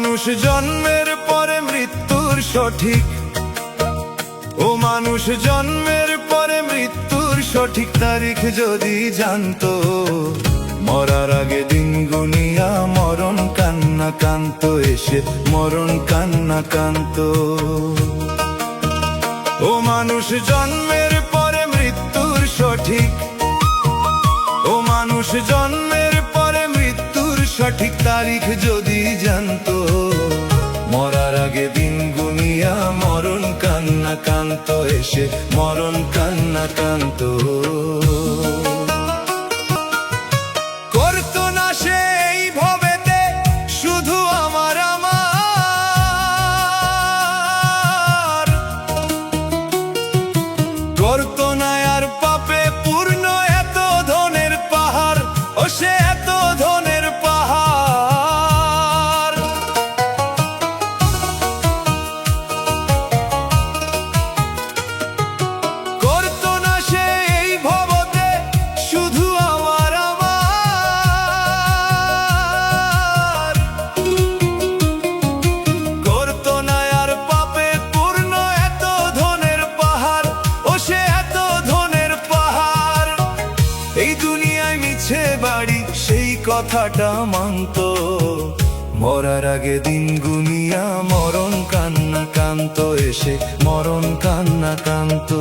মানুষ জন্মের পরে মৃত্যুর সঠিক, ও মানুষ জন্মের পরে মৃত্যুর সঠিক তারিখ যদি জানতো, মরার আগে দিন গুনিয়া মরণ কান্না কানতো, এসে মরণ কান্না কানতো। ও মানুষ জন্মের পরে মৃত্যুর সঠিক, ও মানুষ জন্মের পরে মৃত্যুর সঠিক তারিখ যদি জানতো, মরার আগে দিন গুনিয়া মরণ কান্না কানতো, এসে মরণ কান্না কানতো। করতো না সে এই ভবেতে শুধু আমার আমার, করতো না আর পাপে পূর্ণ এত ধনের পাহাড়, ও সে এত ধনের পাহাড়। করতো না সে এই ভবতে শুধু আমার আমার, করতো না আর পাপে পূর্ণ এত ধনের পাহাড়, ও সে এত ধনের পাহাড়। এই দুনিয়ায় মিছে বাড়ি সেই কথাটা মানতো, মরার আগে দিন গুনিয়া মরণ কান্না কানতো, এসে মরণ কান্না কানতো।